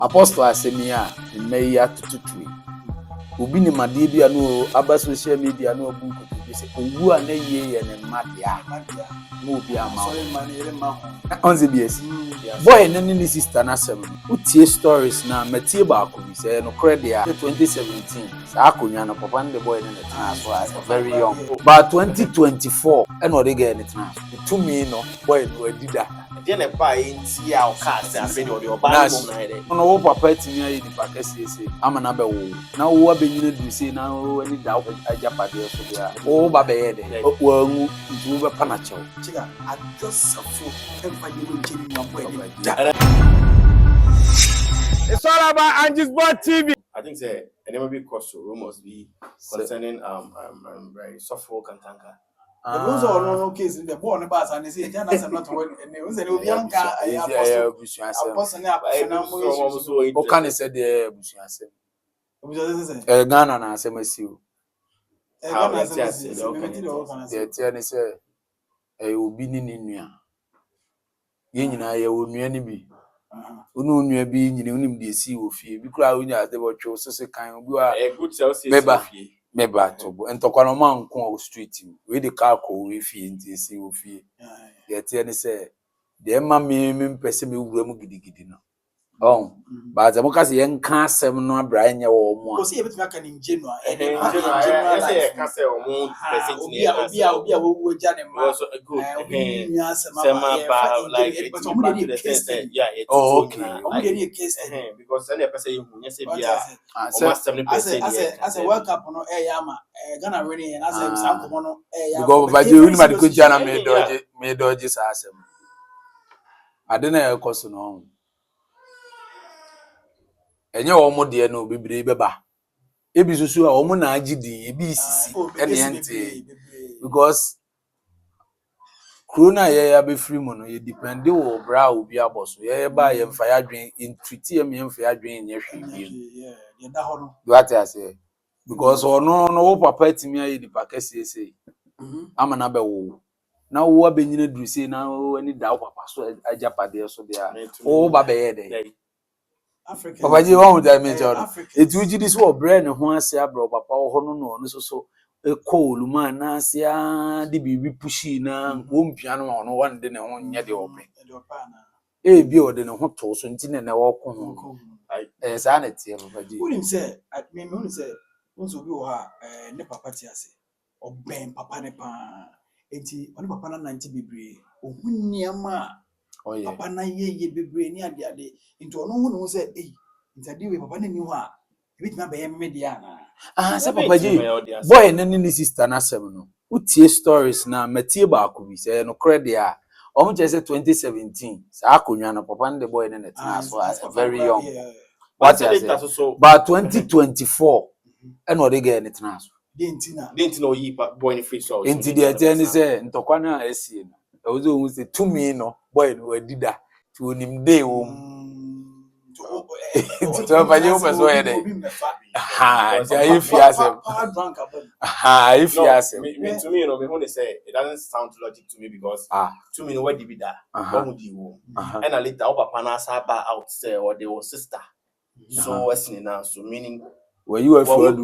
Apostle Asemia Meya Tututui. Ubi ni made bi anu aba social media no obu nkoto say owu a na ye ne madia no obi ama onze bies boy na ni sister na sem utie stories na matie ba ko bi say no credit 2017 sa akonya no papa and the boy na tena so as very young but 2024 and o dey get ne tena to me no boy no adida dey na ba enti a o ka say afi dey o ba mo na dey no wo papa timi ayi di pakese say ama na be wo na wo abenyina du say na wo ani da ajapade so dia wo ba be ye dey wo angu ntu be pa na chew chiga I just suffer every day chini my boy. It's all about Angie's Board TV. I think say NMB cost must be concerning very Suffolk and Tanka. Those are no case in the born bus and they say Jana not to win and it was a Bianca o kan say the busuan asem Ghana na asem asiu Ghana say obi ni nua ye nyina ye onua ni bi unu nua bi nyina unim de si ofie bi kura unya de botwe sese kan obi wa good self ofie meba to entokwa no man ko street we the car ko we fie nti si ofie ye tie ni say de ma me mpese me wura mu gidigidi no but I'm because you can't say no Brian ya wo mo because you betime kan in January say can say o mo person ni obi wo jane ma obi nya sema ba like but omo dey case yeah omo dey case because any person you nya say bia o master ni person as a world cup no ya ma Ghana winning as a sample no ya because baje uni ma ko jana me doje sa asem ade na ya koso no enye wo mo de no bibire beba ebi susu a wo mo na agidi ebi sisi ene ente because corona ya be free mo no ye depend wo bra obi aboso ye ba ye mfa ya dwen intreat ye me mfa ya dwen nye hwe ye da ho no do ati ase because ono no wo papa timi ayi di pakese sei ama na be wo na wo abenyina duru sei na wo ani da wo papa so ajapade so dia wo ba be ye de Africa papa ji won da me joro etu ji dis wo brain ho ase abro papa wo ho no no so e cool man na ase a de bibi pushi na wo mpia no no wan de ne ho nya de obe e bi o de ne ho to so nti ne wo ko ho sa na tie papa ji woni say me woni say wonso bi wo ha ne papa ti ase oben papa ne pa enti oni papa na nanti bebre ohunniama papa na ye bebre ni ade into ono hu no say ntade we papa na ni ho a ebitima be ye media na say papa ji boy na ni sister na sem no utie stories na matie ba ko bi say no credit a omo che say 2017 sa akonwa na papa and the boy na tena so as very young what you say but 2024 and no dey get tena so dentina oyi boy ni free so enti de tell say ntokwa na asie no ozo hu say to me no boy no adida to onim dey wo to ba je o peso e dey if you ask if you ask to me you know me who they say it doesn't sound logic to me because to me no what did that what di wo and later our papa na sa ba out say or they were sister so what's now so meaning were you a fraud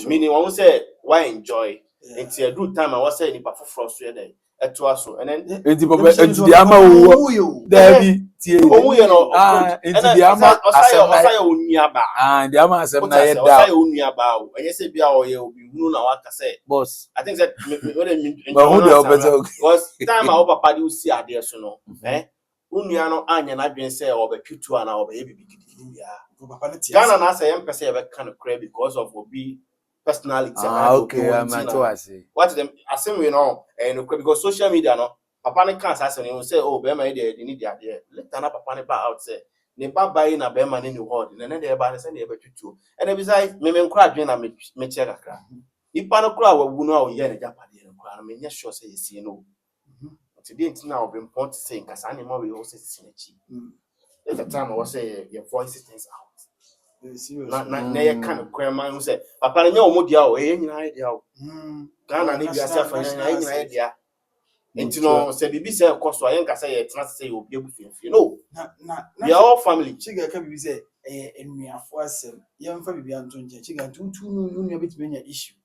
meaning one say why enjoy it's a good time I was saying papa frustrated so and then the ama wo David tie omu ye no the ama osaya onuaba the ama asem na ye da osaya onuaba o enye se bia o ye obi hunu na waka say boss I think that when who the better because time our papa dey see ade so no onua no anya na dwen say obetwitu ana obe bibi gidi bia papa na tie Ghana na say em pese e be kind of credit because of obi personality okay I'm to say what them asem we know because social media no papa ne can say you say oh be man dey need there later na papa ne ba out say ne ba buy na be man ne hold ne dey ba ne say ne be tutu and be say me nkura dwen na me che kakra ipa no kura wawu no a o ye ne japade ne kura no me nya sure say yesie no today ntina o be important say nkasa ne ma we o say sinachi at the time I was say your voice things out na ye kind of kwema who say papa ne nya o mo dia o nyina ye dia o Ghana ne bi ase afa nyina ye dia enti no say bibi say koso ayen ka say ye tena say obi ebufiafie no we are all family chiga ka bibi say enuafo asem yemfa bibia nto nche chiga tutu no nua betime nya issue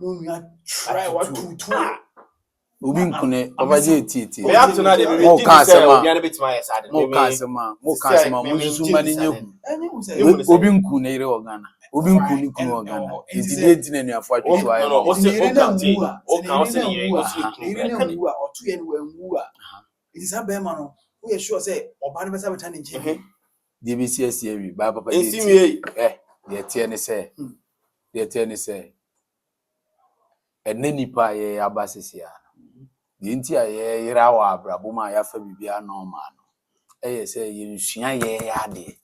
no nua try what tutu obi nkune obaje titi me have to na de me mo di ka say asema obi na betima yes ade mo ka asema mo susu mani nyehu obi nkune ire ogana obi nkune kunu ogana ntide ntine nuafo atwetwa ya no o se o ka ti o ka o se ni ye o se ire na wu a otu ye ni wu a it is be ma no we sure say oba ne besa beta ne nche de bi sie wi ba papa esi mi de tie ne se enne nipa ye abasesia de nti a ye yira wa abrabo ma ya fa bibia normal no eye se ye nsua ye ya de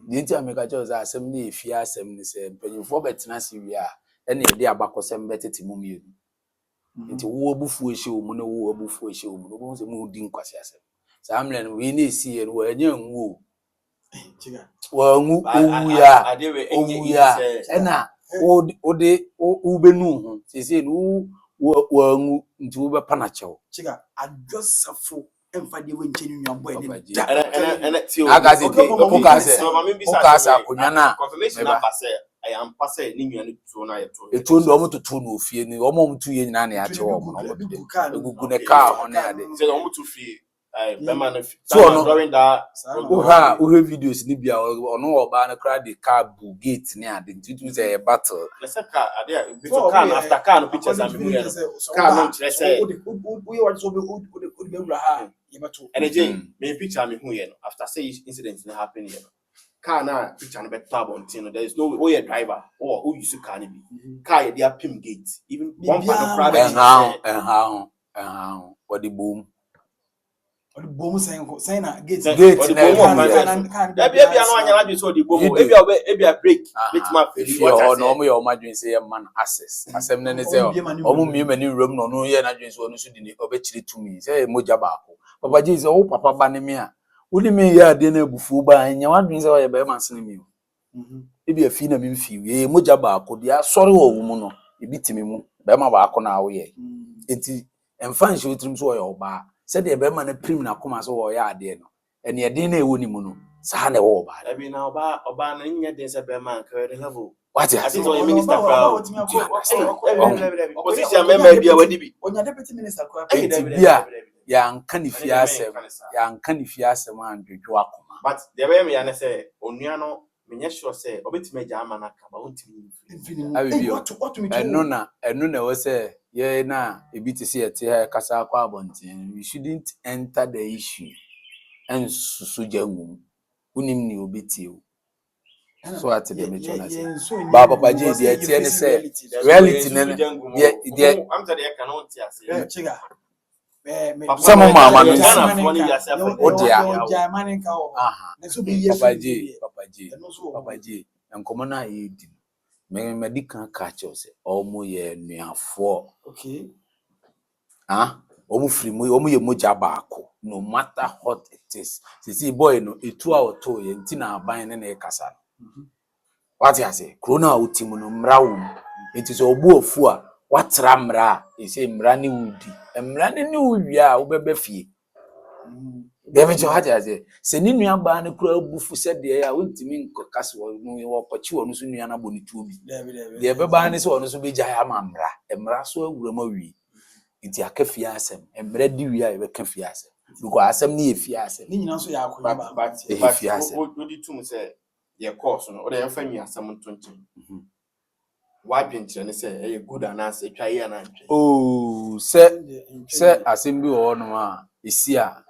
de nti a me ka che o asem na efia asem ne se mpanyimfo betena se wi a ene ye de abakosem betete mu mienu nti wo abufu ehye wo mu na wo abufu ehye wo mu no bo se mu di nkwase asem sa amle no we na esi ye no wa nya nwu chiga wa nwu owu ya ena ode ubenu ho sese no wa nwu nti wo be pana chew chiga adjosafo emfa de we nche ni nua boy ni and ti o aga se o ka se akonya na confirmation na pass I am pass ni nua ni tuo na ye tuo etu ndo omo tutu no ofie ni omo mtu ye nyina na ya che wo no egugu ne ka ho na ade say omo tu fie bema na so during that o videos ni bia ono oba na kra de car bu gate ni ade ntutu say a battle let's say car ade before car after car no pictures am here car no say we want so be ura ha ye bato and again me picture me hu here no after say incident na happen here no car na picture no be tab on tin no there is no way driver or who use car ni be car ye dia pim gate even one part of private body boom odi bomu sen na gate odi bomu ebia no anya na so odi bomu ebia break bitma if you no mo your madwin say man access asem ne say omo miema ni wram no no ye na dwin so no so di ni obechiri tumi say moja baako papa Jesus o papa ba ne me a woni me ya de na abufu ba anya wadwin say o ye be man sene mi ebia fi na me mfi ye moja baako dia sori wo mu no ebitimi mu be ma baako na wo ye enti emfa nshi otrim so o ye oba said the Berman a prim na come as all ya dear no, and your dinner wouldn't mono. Sahana over. I mean, now, Oban, and yet there's a Berman current level. What I think your minister, position maybe a wedding. On your deputy minister, young Canifiasem, young Canifiasem, and Joacoma. But the way me and I say, Oniano, Minesho say, Obit Major Manaka, I will be Nona, and Nona was say, yeah, na a bit to see a tear Casa Quabontin. We shouldn't enter the issue. And Sujangu, unim ni obiti. So at the Metron, Baba Paji, the Etienne say, reality, yeah, I'm the cannot say, some of my money, Papa J, and Commander Eden. Medical catchers, almost near 4. Okay. Almost free, almost mojabako, no matter what it is. See, boy, no, a 2 hour toy and Tina buying an acre. What I say, Crona Utimunum Raum, it is Obu Fua, what Ramra is a Mrani Woody, and Mrani New Ya, Ubebefi. David Johaja, sending me a banner club who said, I went to mean Castle, no, or Pachu, no sooner than a bonny to be. The Eberban is also be Jayamambra, and Mrasso Ramovi. It's a cafiasem, and bread do we have a cafiasem. Because some near fiasem. But if you ask, what did you say? Your course, or the family has someone 20. Why didn't you say a good answer? Try an answer. Oh, sir, assembly or no, is here.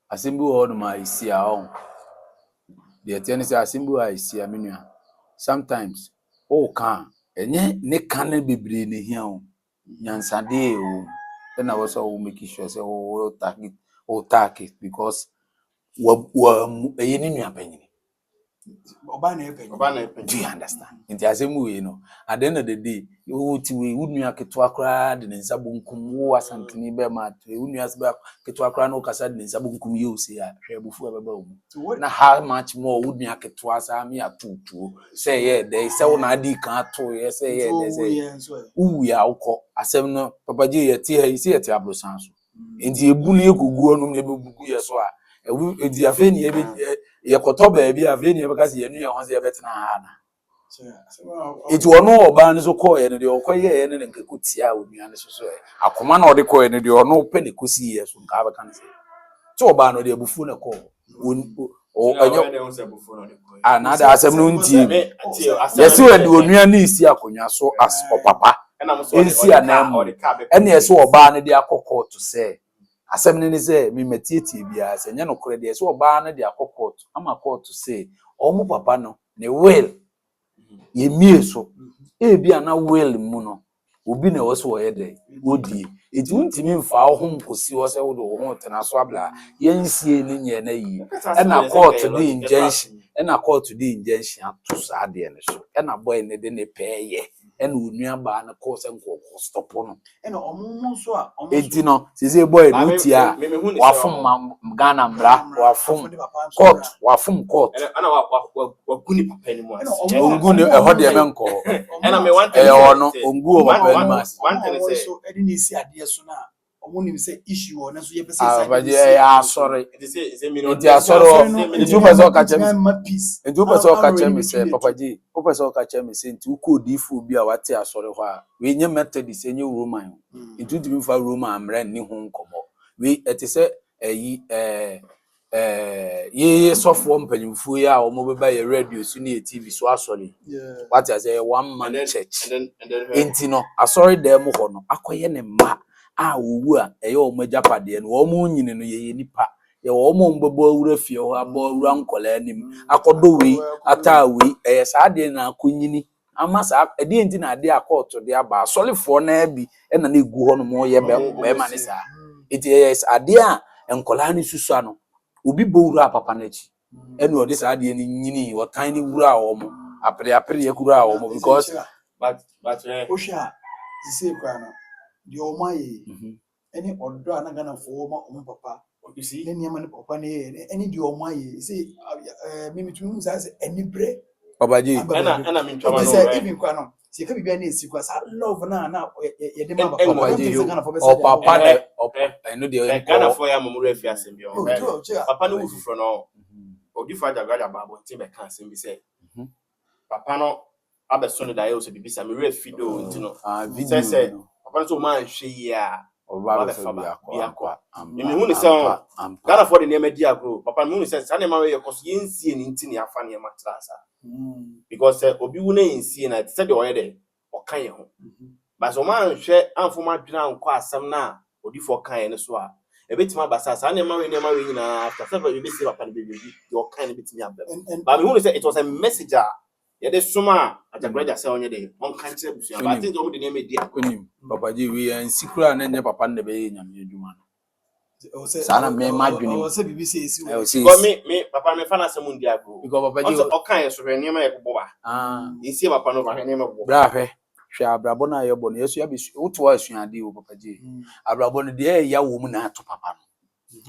Assembly or no, is here. The attendants are assembly, I see a minute. Sometimes, oh, can, and yet, Nick can't be breathing here. Yansade, then I was all making sure, say, oh, take it, because we're any opinion. Do you understand? In the same way, you know, at the end of the day, you wouldn't have to acquire the Zabunkum was Antony Bema, you wouldn't have to acquire no Cassad in Zabunkum, you say, before now, how much more would me have to ask me at 2 say, yeah, they say, one ID can't to say, yeah, they say, ooh, yeah, I said, no, Papa J, you see a Tiablo Sanso. In the bully, you could go on the Buguya, so the affair. ye koto baabi a veni e beka se ye nu ye ho se ye betena ha na iti ono oba ne so ko ye ne de okoye ye ne nkeku tia onua ne so so akoma na ode ko ye ne de ono pe ne kosi ye so nka beka ne se so oba no de abufu ne ko na da asem no ntie yesi we de onua ne isi akonwa so as opapa ensi anamu ene yesi oba ne de akokọ to se asem ne se mi metietie bia se nya no kore de yesi oba ne de akokọ ama court se omo papa no ne will ye mie so bia na will mu no obi na wo so wo ye de odi eti untimi mfa ho nkosi wo se wo do ho tena so abla yensie ne nye na yi na court de injunction na court de injunction to sa de ne so na boy ne de ne peye onua ba na court se nko stop no omo so a eti no sese boy no tia wafum Ghana mbra wafum court wakuni papa ni mo ongu ne ho de menko me want to ono ongu o papa ni mas one thing say so edi ni si ade so na omo nim say issue o na so ye be say ya sorry say me no enti asoro enti upeso ka chem enti upeso ka chem say papa ji upeso ka chem say enti uko difu bi a wate asoro ho a we nye methodist enye roman enti ntimi fa roman amra ni ho nkomo we eti say ye sofo mpanyimfu ya o mo beba ye radio so ni TV so asori what I say one man church enti no asori dem ho no akoye ne ma a owu a eye o magapade no o mo nyine no ye nipa ye o mo mbebo awura fie ho abo awura nkola anim akodo we ata we eye sa de na akonyini ama sa ede enti na ade akoto de aba asolifo na bi na na egu ho no mo ye be ma ne sa enti yes ade a nkola ni susu ano obi bowura papa nachi enu ode sa ade ni nyini o tiny wura o mo apre ye kura o mo because but osha say kwa no the omaye any odo anagana for omo papa you see any man papa ne any the omaye say me tunu say any bre obaji na me ntwa no say even kwa no see ka bibia na esi kwa sa love na ye de ma papa obaji o papa ne enu de Ghana for ya mamuru afi asem bi o papa no wufufro no odi fa jagada babo nti be kan asem bi say papa no abeso no da ye o se bibisa me re fido nti no say papa no so man hwe ya oba be fa bi akwa me hu ni say Ghana for the name di agro papa me hu ni say sa ne ma we ye koso ye nsie ni nti ni afa ne ma trasa because obi wu na nsie na say de o ye de o kan ye ho ba so man hwe amfoma dwena nko asem na odi for kan ne so a ebetima basa sa ne ma we nyina after several you be say papa ne be your kind ebetimi abem but me hu say it was a message ye de soma ajagraja say onye de on kan kire busu but I think omo de ne media onim papa ji we en sikura na nye papa ne be nyame adwuma no sana me madwene o say bibi say esi because me papa me fa na asem ndi agro because papa ji o kan ye so hwe ne ma ye bobo ba isi papa no ba hwe ne ma bobo bra hwe hwe abrabo na ye bo no yesu ya be woto asuade o papa ji abrabo no de ya wo mu na ato papa no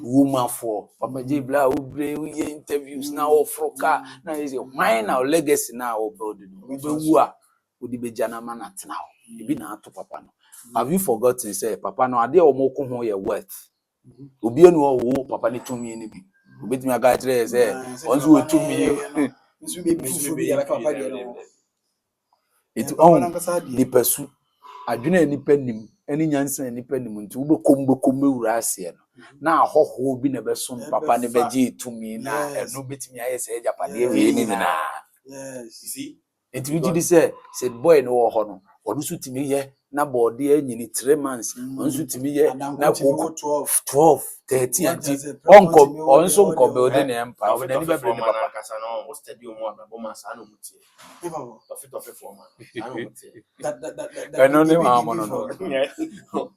woman for papa ji bla ubre we interviews na ofroka na is why now legacy na o build no be wu a odi be jana ma na tena ho e bi na ato papa no have you forgotten say papa no ade o mo ko ho ye worth obi enu o wo papa ni tumi ni bi obetimi aga kire say onzu o tumi nsu be fufu bi ya papa de no it on the pursue adwena nipa nim eni nyansa nipa nim nti wo be kom wura ase no na ahoho bi na be so papa ne be gi tumi na eno betimi aye say japade we ni na yes you see it we did say said boy no wo ho no odu so timi ye na body anyini 3 months onso timi ye na ko 12 13 onso ko building empire we na ni be bring papa kasa no o stadium mo ababo ma sa no mutie of for man sa no mutie that no ne ma mo no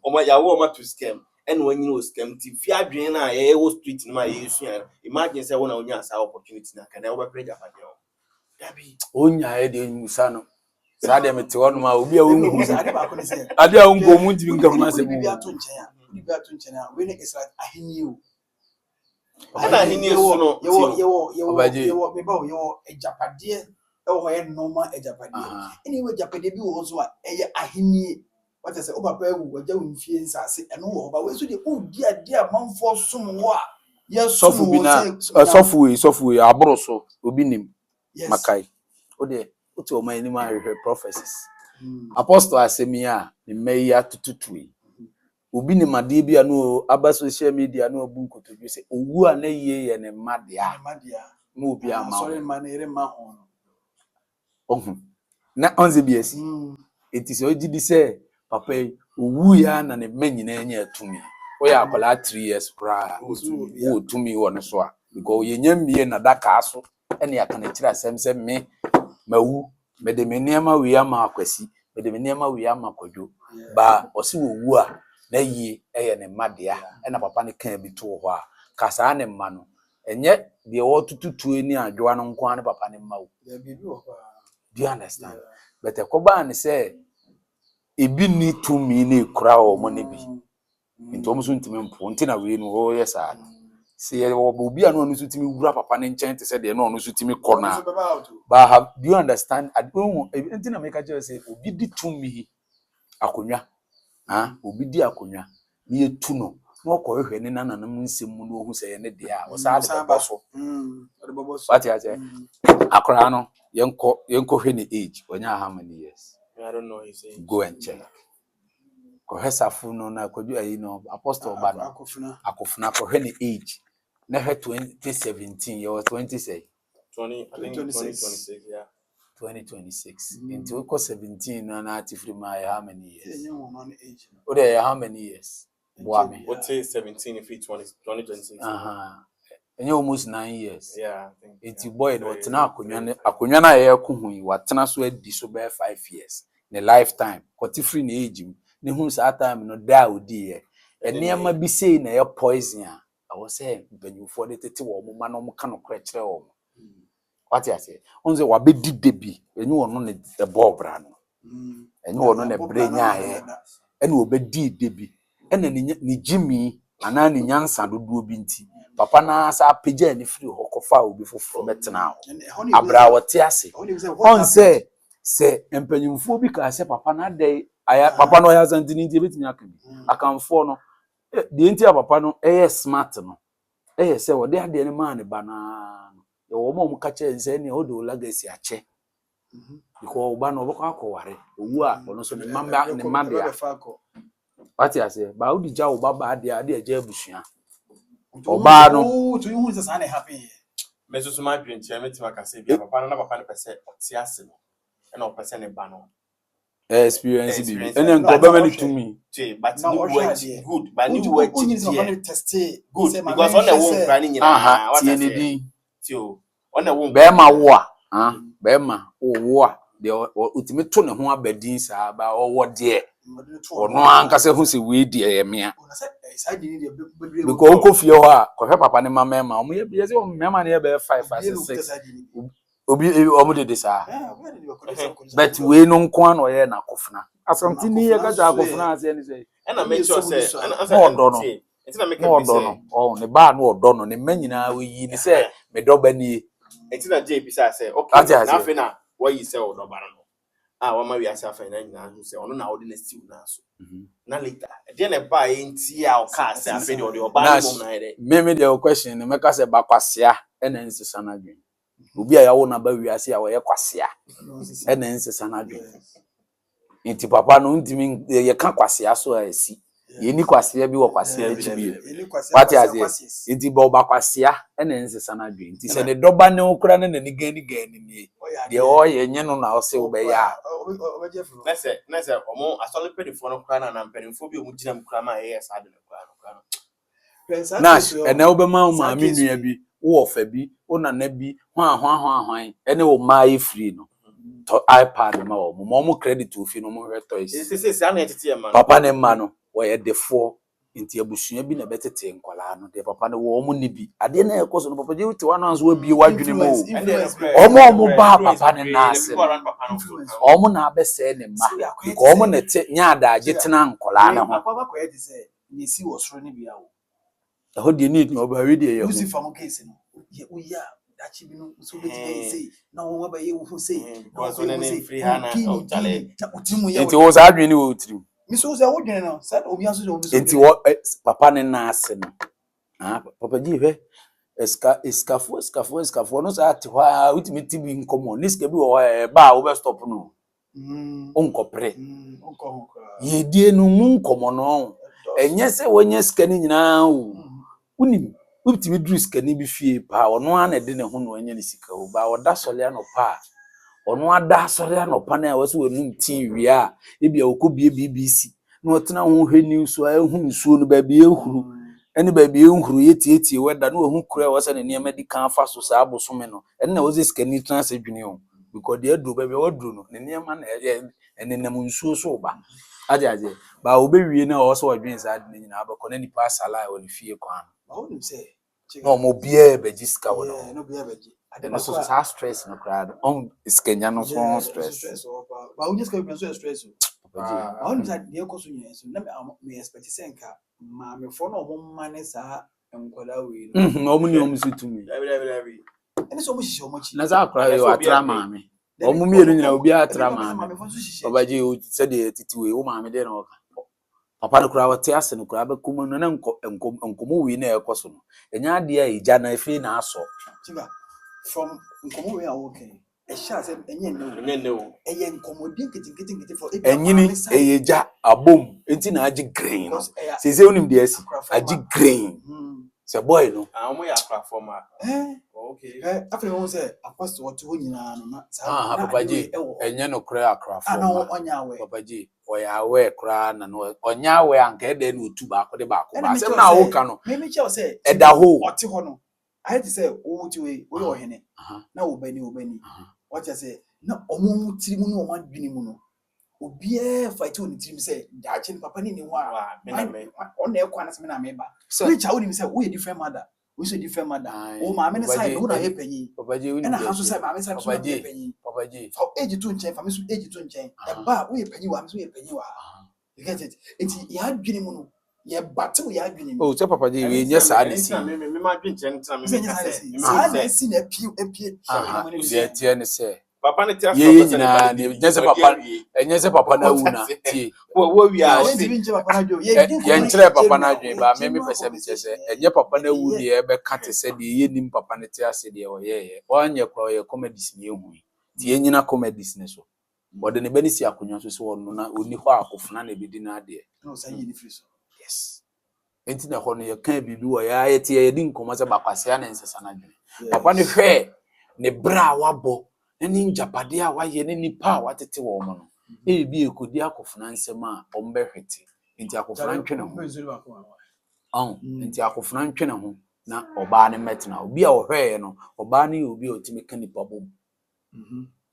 o ma yawo o ma to scam and when you scam ti fi adwen na ye wo street na ye su imagine say wona onya sa opportunity na kana wo be preja pa de o dabi onya e de musa no sa de mete wono ma obi a wonhu ade ba ko ne say ade a wongo mu ntimi nkam na se bi ato nchen a we ne is like ahini o ana ahini so no yo me ba yo ejapade e wo ye normal ejapade anyway ejapade bi wo so a eye ahini what I say o papa ewu waja wo mfie nsase eno wo ba we so de o di ade a manfo som wo a Yes, Sofu bi na sofu we aboro so obi nim makai. O de o to man ni ma hwehwe prophecies. Apostle Asemia ni meyi atututui. Obi nim ade bi anu aba social media na obu nkotodwe se owu a na yie ye ne madea. Ma obi ama. Sorry man ere ma ho. Ohun. Na onze bi esi. It is ojidi se papa owu ya na ne manyina anya atumi. Oya akola 3 years kra wo tumi wo ne so a because ye nyamie na daka aso ene ya kana kira semse me mawu me de me niama wi ama akwasi me de me niama wi ama kwadwo ba osi wowu a na yie eye ne madea ena papa ne kan bi to ho a kasa ne mma no enye de wo tututu ni adwoa no nko an papa ne mawu do you understand but ekoba ne say ebi ni tumi ne kura o mo ne bi into omuso ntime mpo nti na we no ho yesa se obi anu anu sutimi wura papa ne nchen te se de no anu sutimi kona but do you understand nti na make a say obi di tumi akonwa obi di akonwa ni etu no na okohwehwe ne nananam nsem mu no ohu se ye ne de a o sa de boso what ya say akora no yenko hwe ne age onya how many years I don't know his age. Go and check. Kohesafu no na kodju ayi no apostle ba no akofuna ko hwe ne age na hwe 2017 you was 20 say 20 I think 2026 yeah 2026 into ko 17 na atifri my how many years o dey how many years boame what say 17 if it's 2026 enye almost 9 years yeah I think it's boy no tena akonwa na ye ko hu yi watena so adi so be 5 years ne lifetime kotifri na age ne hu sa time no da odi ye eniema bi sei na ye poison a awo say banyufo de tete wo mo ma no mo ka no kra kire wo what you say onze wa be dide bi enyu wono ne the bobra no enyu wono ne brenya ye ene obedi de bi ene ni jimi ana ni nyansa dodo bi nti papa na sa apagya ni free hokofa obi foforo betena ho abra wote ase onse se empanyumfo bi ka se papa na dai aya papa no ya zantini nti betimi akami akamfo no de nti papa no smart no se wo de ade ne ma ne ba na wo mo ka che nse ne o do legacy ache because oba no obakọ akọware owu a ono so ne mamba ne mabia what you say ba odi ja oba ba ade eje abusua oba no to you say say happy me so my dream che me tima ka se bi papa na papa ne pese oti ase no e na o pese ne ba no experience bi ene nko be many to me but no work good but new work test good because on the won kra ni nyina what you say tio on the won be ma wo a be ma wo a de utimi to ne ho abadin sa ba wo de ono anka se hu se we de emia because uko fie ho a ko hwe papa ne mama ma omo ye bi se o mema ne be 5 6 obi omo de sa but we no nko an oye na kofuna asomti ni ye ka ja kofuna ase ni say and I make sure say odo no entina make be say oh ne ba no odo no ne manyina we yi ni say me do ba ni entina je bi say okay na fe na what you say odo ba no wa ma wi ase afa na nyina hu say ono na odi na stew na so na later de na ba enti a o ka say afa de odi oba no mom na ide me the question ne make say ba kwasea ena nsesa na dwen obi a yawo na ba wi ase a wo ye kwasea ena nsesa na dwen enti papa no ntimi ye ka kwasea so a esi ye ni kwasea bi wo kwasea chibi what is enti ba oba kwasea ena nsesa na dwen enti se ne doba ne okura ne ni gani ni de o ye nye no na o se wo be ya na se omo asole pedifo no kura na pedifo bi omu gina mkura ma ye sa de kura no Nash ene wo be ma ma menua bi wo ofa bi wo nana bi hwan ene wo ma e free no to iPad ma wo mo credit ofi no mo hwe toys se ana etete ma papa ne ma no wo ye defo nti abusua bi na betete nkola no de papa ne wo mo ni bi ade na ekoso no papa je uti wano anso abi wadwene mo omo ba papa ne na ase omo na abese ne ma ko omo ne te nya adaje tena nkola na ho papa ko ye de say ni si wo soro ni bia wo ho de need no ba ready ye Lucy from case no ye uya dachi bi no so be say na wo ba ye wo say na so ne free hana o chale utimu ye nti wo sa adwene wo tiri mi so say wo dwene no said obi aso wo nti wo papa ne na ase no Papa G hwe escafo no sa ate hwa ultimate TV nkomo niska bi wo ba wo be stop no onkopre yedie no mu nkomo no enye se wonye ska ni nyina o unim ultimate dru ska ni bi fie pa ono ana de ne ho no enye ne sika o ba oda sole anopa ono ada sole anopa na wo se wonum tin wi a e bia okobie BBC na otena ho hwe news a ehu nsuo no ba bia ehuru ene ba bia ehuru yetietie weda na ohu kura wo se ne niam di kan fa so sa abosome no ene na wo se skani trans adwene o because de aduro ba bia waduro no ne niam na ene nam nsuo so ba aje ba obewie na wo se wadwen sa adwene nyina abekọ na nipa asala wo ne fie kwan ba wonu se no mo bia be jiska wo no bia beji ade no so sa stress no crowd on iskenya no so stress ba wonu ska bi so stress I want to say, so me expect senka ma me for no man sa enkwala we no mo ni o musu tumi ene so mo hihye o mo chi na za akra yo atra maame o mo mienu nyina obi atra maame baba ji o se de titiwe o maame de na o papa no kura wote ase no kura be kuma no na nkomo we na ekoso no enya de a ija na efe na aso chiba from nkomo we a okay e sha se enye no eye nkomodi nkiti for enyini eyeja abom enti na agi green no se se onim de asi agi green se boy no omo ya platform okay after won say apostle what ho nyina no na papa ji enye no kura akra form papa ji oya we kura na no onya we anka e de na otu ba ko de ba ko ba se na wo ka no me che say e da ho oti ho no I had to say o ti we o hene na obani what I say na omo tiri mu no omo adwini mu no obia fight on tiri mu say daache papa ni ho a on na ekwa na se me na me ba which I would say we different mother we so different mother o ma me side wo na he panyi papa ji we na ha so say ma me side so na he panyi papa ji for age to nchen for me so age to nchen e ba we panyi wa me so we panyi wa you get it ya adwini mu no ye battle ya adwini mu oh say papa ji we nye sa de si me ma dwinche ntina me say si na epie ye tie ne say papa ne tia ye nyina ne nyese papa enyese papa na wuna tie wo wi a ye nkyere papa na adwen ba me pese me se enye papa na wu ne e be ka te se de ye nim papa ne tia se de o ye onye kwa ye comedies ne ehu tie nyina comedies ne so bode ne beni si akonwa so se wonu na oni ho akofuna na bedi na ade no say ye ni free so yes enti na ho no ye kan bibi wo ya ye tie ye di nkomo se bakwase na nsesa na adwen papa ne hwe ne bra wabo eni njapade a waye ne nipa a watete wo mo no ebi ekodi akofuna nsem a ombehwete enti akofuna ntwene ho enti akofuna ntwene ho na oba ne metna obi a ohwe no oba ne obi otimi ka nipa bom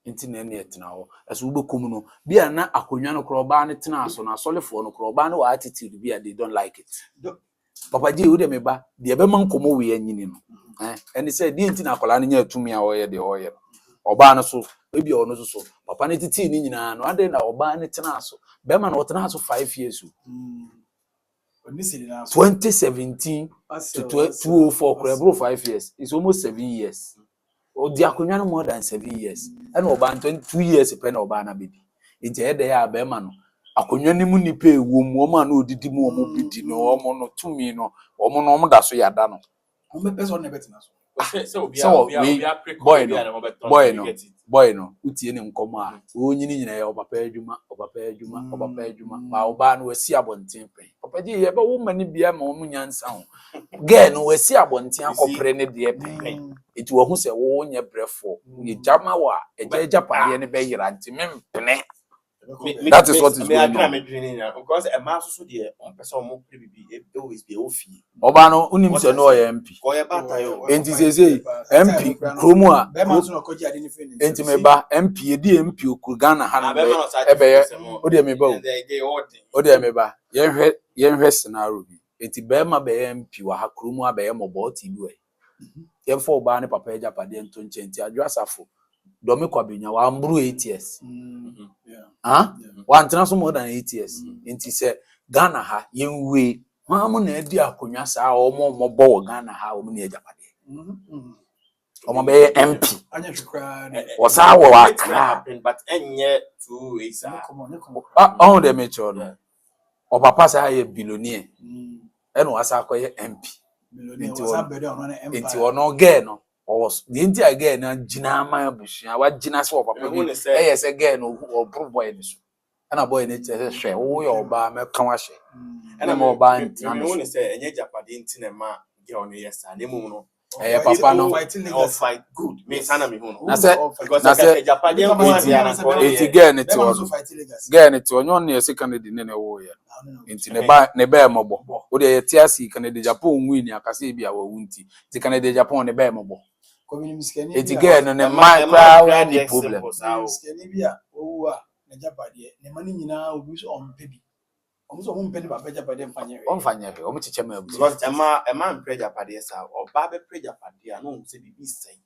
enti na ne etna ho aso ubekum no bia na akonwa no kro oba ne tena aso na solefo no kro oba ne wa attitude bia they don't like it papa ji wo de me ba de be man komo we anyini no eni say di enti na akola ne nya atumi a oye de oye oba no so ebi ono so papa ne titi ni nyina no ade na oba ne tena so be ma na otena so 5 years o 2017 to 2004 kura bro 5 years it's almost 7 years o di akonwa no more than 7 years and oba 22 years pe na oba na bedi nti e de ya be ma no akonwa ni mu nipa ewo mu o ma na odidi mu o mo bidi no o mo no tumi no o mo no o mo da so yada no o me person ne betina so boy no utie ne nkomo a onyini nyina ya opapa adwuma ma oba no wasi abonten pen papa ji ye ba wo mani bia ma wo nyansa ho girl no wasi abonten akopre ne de pen eti wo hu se wo nye brefo ye jama wa eja pade ne be yira nti mempene that is what is going on because a man so dey on person mo bibi always be ofi oba no unim se no ye MP ko ye bata yo enti se MP kromu a be man so no koji ade ni fe ni enti me ba MP edi MP oku Ghana ha na ebe o de me ba o de me ba yenhwe scenario bi enti be ma be MP wa ha kromu a be ye mobo TV we ye fo oba ne papa eja pade ento nchenti adwo asafo domi kwa benya wa mburu 8 years wa antena so more than 8 years enti se Ghana ha yenwe ha mo na edi akonwa sa o mo bo Ghana ha o mo na ejapade o mo be MP anya hwekra o sa wo akra but enye 2 weeks on the mature no o papa sa ye billionaire eno asa akoye MP Millionaire was a better on an empire. Into or no again, or the India again, and Gina my bush. I want Gina swap up. Yes, again, or prove boy in this. And a boy in it, share, oh, your bar, my commercial. And I'm more band. I want to say, and yet Japan cinema, get on yes, and the moon. Papa no fight good. Me sana me hono. Na say Japan dem enti again it one. Again it one on your second de ne wo ye. Enti ne ba mobo. Wo de yeti asi Canada Japan win akase bia wa wunti. Enti Canada Japan ne ba mobo. Enti again ne mind crowd the problem. Miskani bia owu a na Japan de ne mani nyina obi so on pebi. Almost all penny by Japan fanya. On fanya ke, o mo chiche me. Because a man pray Japan sa or Baba pray Japan dia no say be say.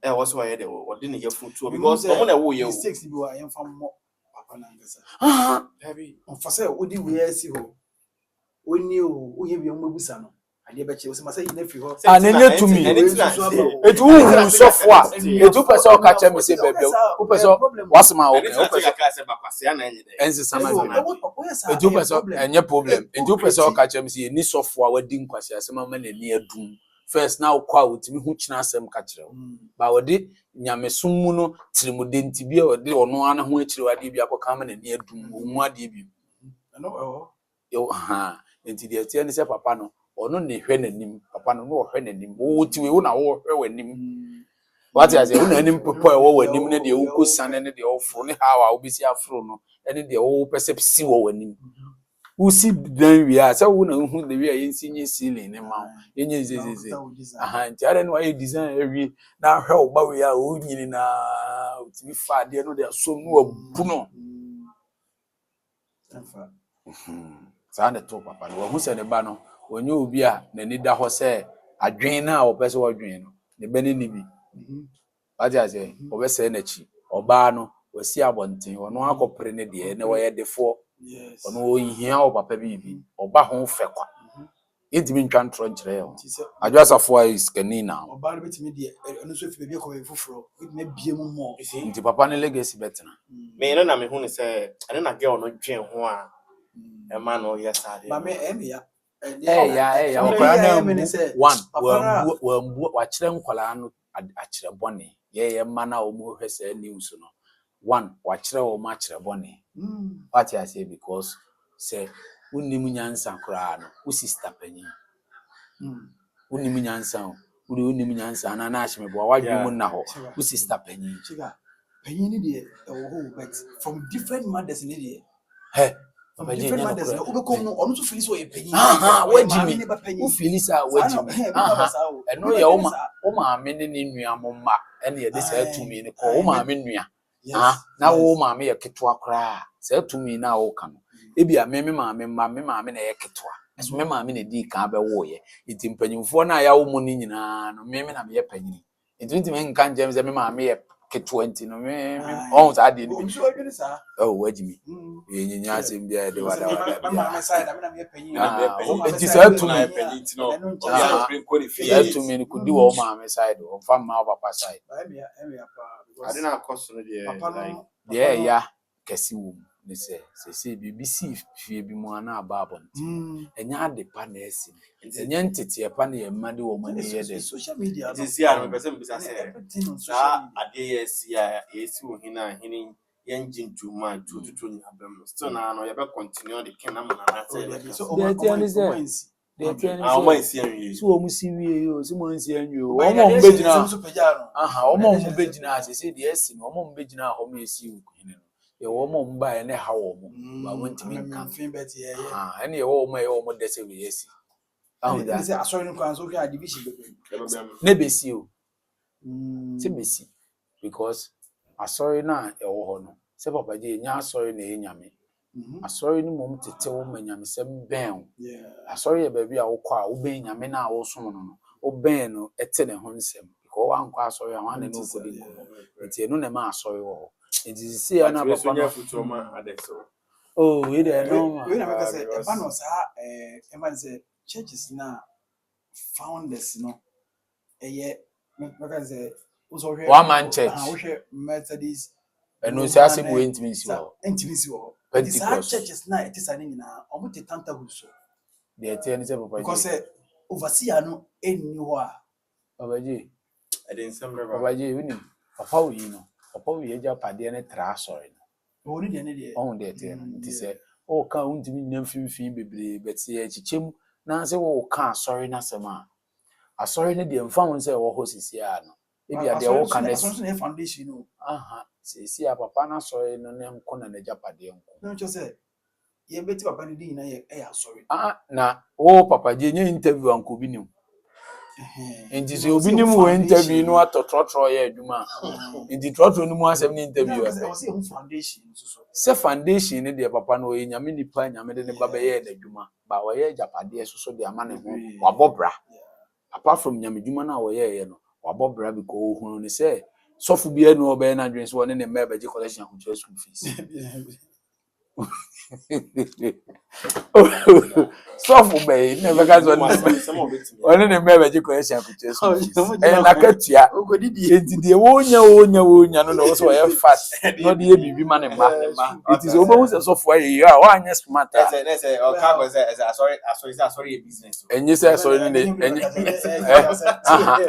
Was why they or didn't hear food too because no one wo you. 6 bi wa yemfa mo papa na ngasa. Heavy. On for say odi we asi ho. Oni o ye bi mo busa no. Ade be che o se ma say na fi ho. Anenye to me. It who so far. E do person o ka che me say bebe. O person wasma o ke. O person ka say bakwase na enye dey. Enzi sama na. E do person enye problem. E do person o ka che me say ni so far wadi nkwase asema ma na ni adum. First now kwa utimi hu kina asem ka kire wo. Ba wadi nyamesom mu no trimude nti bia wadi ono ana ho akire wadi bia akoka ma na ni adum. Omu ade bi. Yo ha. Enti de tie ni se papa no ono ne hwe nanim papa no no hwe nanim wo tiwe wo na wo hwe wanim what you say wo nanim popo e wo wanim ne de wo kosane ne de wo fro ne ha wa wo bisi afro no ene de wo percepsi wo wanim wo si dan wi a say wo na hu de wi a yensi nyi ceiling ne ma yenye zezeze aha nti are no ayi design ewi na hwe wo ba wi a wo nyini na tibi fa de no de so no abu no sa na to papa no wo hu se ne ba no onye obi a nani da ho se adwen na opese odwen no ne bene ni bi aja se obese na chi oba no wasi abonten ono akopre ne de ne wo ye defo ono ohia o papa bi oba ho fe kwa edimi ntwa ntro nkyere yo adwasafo a iskani na oba betimi de ono so fi be ko fufuro ne bie mu mo nti papa ne legacy betena me no na me hu ne se ane na girl no dwen ho a e ma no yes ade ba me emia wa kire nkwala no akire bone ye mana o mu hwese news no one wa kire o ma kire bone what I say because say unnim nyansa kra no u sister panyin unnim nyansa unnim nyansa na na ahme bo wadwum na ho u sister panyin panyin ni de but from different mothers ni de different mothers no ubekom no onu so feel so e panyin wajimi u feel sa wajimi eno ye o ma me ne nua momma ene ye de sa tumi ne ko o ma me nua na wo ma me ye ketwa kra sa tumi na wo ka no ebia me ma me na ye ketwa eso me ma me na di ka be wo ye iti mpanyimfo na ya wo mu ni nyina no me na me ye panyin iti me nka njem ze me ma me ye ke20 no me on sa de ni so adwene sa wajimi ye nya asem bia de wada ma side na me panyin enti sa tumi panyin ti no ya tumi ni kudi wo ma me side o fa ma papa side emia pa ade na akoso no de papa de ya kesi wo ne se BBC fie bi mu ana ababon enya ade pa na esi enya ntete pa na ye made wo mani ye de social media this year no person be say ade yes ya esi wo hina hini engine to man to ni abem still na no ye be continue the king na na say so o so o musi wie yo so mo nsi anwo o mo mbegina o mo mbegina se de esi no o mo mbegina ho me esi wo hini ye wo mo mba ye ne ha wo mo ba wonti mi kan ene ye wo mo ye wo mo de se we yesi ahunda se asori no kan so hwe division ne besi o se besi because asori na e wo ho no se papa je nya asori na e nyame asori ni mom tete wo manyame se ben asori ye ba bi a wo kwa wo ben nyame na wo som no wo ben no ete ne ho nsem because wa nkwa asori a wa ne no kodi enti eno na ma asori wo it is see na papa no futuma adeso we dey no we na make say e ba no sa e man say churches na founders no eye make say one man church we share Methodist eno say asibu intimacy wo Pentecost churches na it is ani na omo te tanta huso dey tell ni say papa because overseer no enni hɔ a Obaji. I didn't send her. Obaji wini. Papa wi no. Papa wi eja pade ne tra sorry no. ɔwɔ ne deɛ ne deɛ On de te no. Nti se o ka untimi nyam finfin bebre beti e chichem na se wo ka sorry na sema. Asɔre ne deɛ mfa ho sɛ ɛwɔ hɔ sisi a no ebi a deɛ wo ka ne asɔre ne foundation no aha sisi a papa na asɔre no ne nko na n'agyapadeɛ nko na nkyɛ sɛ yɛbɛti papa ne di nyina ɛyɛ asɔre na wo papa gye nye interview anko bi nim nti sɛ obi nim wo interview no atɔtrɔtrɔ yɛ adwuma nti trɔtrɔ no mu asɛm ne interview sɛ foundation ne deɛ papa no ɔyɛ nyame nipa nyame de ne ba bɛyɛ n'adwuma ba ɔyɛ agyapadeɛ soso de ama ne ho wabɔ bra apart from nyamedwuma na wɔyɛ no wabɔ bra bi ko ohunu ne sɛ sɔfo bi anu ɔbɛyɛ na adwen so wɔne ne mma bɛgye collection akotua school fees sɔfo bɛyɛ ne bɛka so wɔne ne mma bɛgye collection akotua school fees ɛyɛ nakatua enti deɛ wonya no na wɔ sɛ wɔyɛ fat na ɔde yɛ biribi ma ne mma enti sɛ wobɛhu sɛ sɔfo ayɛ yie a wɔanyɛ smart a ɛnyɛ sɛ asɔre no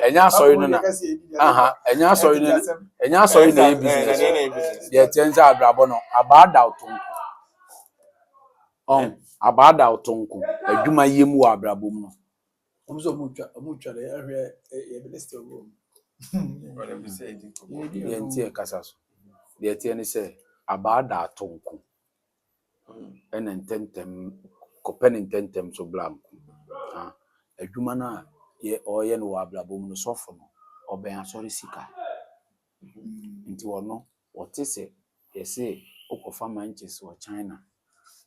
ɛnyɛ asɔre no na ɛnyɛ asɔre na yɛ business deɛ ɛkyɛn sɛ abrabɔ no abaada otonko abaada otonko adwuma yɛ mu wɔ abrabɔ mu no ɔmutwa de ahwɛ yɛbɛlɛsɛ wɔ deɛ nti ɛkasa so deɛ ɛkyɛn ne sɛ abaada otonko ɛna ntɛntɛm kɔpɛ ne ntɛntɛm so blanco adwuma no a ɔyɛ no wɔ abrabɔ mu no sɔfo no ɔbɛn asɔre sika nti ɔno ɔte sɛ yɛsɛ wokɔfa manches wɔ China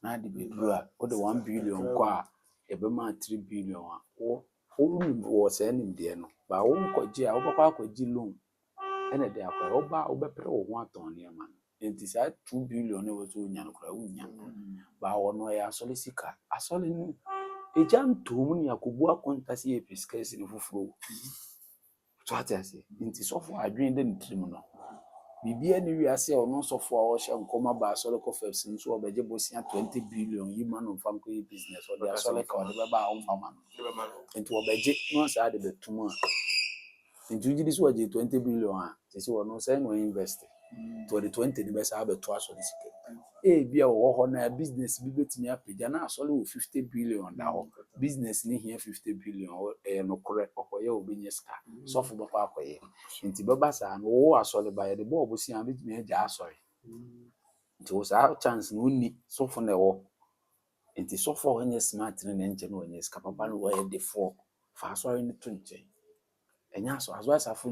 na de bɛduru a wode 1 billion kɔ a yɛbɛma 3 billion a wonim wɔ saa nimdeɛ no ba wo nkɔgye a wobɛkɔ akɔgye loan ɛna de akɔ woba wobɛpere wo ho atɔn nneɛma no nti saa 2 billion ne wɔ so wonya no koraa wonya ba wɔno ɛyɛ asɔre sika asɔre no ɛgya ntom ne akɔbu akɔntase yɛ piskasi ne foforɔ so ate ase nti sɔfo adwene de ne tirim no bibia ne wiase a ɔno sɔfo a ɔhyɛ nkɔma ba asɔre kɔfɛs nso ɔbɛgye bosia 20 billion yi ma no mfa nkɔ yɛ business ɔde asɔre ka ɔde bɛba a ɔmfa ma no nti ɔbɛgye no saa de bɛtum a nti wogye di so ɔgye 20 billion a sisi ɔno sɛ no invest nti ɔde 20 ne bɛsa abɛto asɔre sika bia wɔwɔ hɔ na business bi bɛtumi apagya na asɔre wɔ 50 billion da hɔ business ne hia 50 billion ɛyɛ no korɛ ɔkɔyɛ obɛnya sika sɔfo bɛkɔ akɔyɛ nti bɛba saa no wɔwɔ asɔre ba yɛde bɔɔ bosia bɛtumi agya asɔre nti wɔ saa chance no wonni sɔfo na ɛwɔ nti sɔfo a ɔnyɛ smart ne nkyɛn no ɔnyɛ sika papa no wɔyɛ defoɔ fa asɔre no to nkyɛn ɛnya asɔre asafo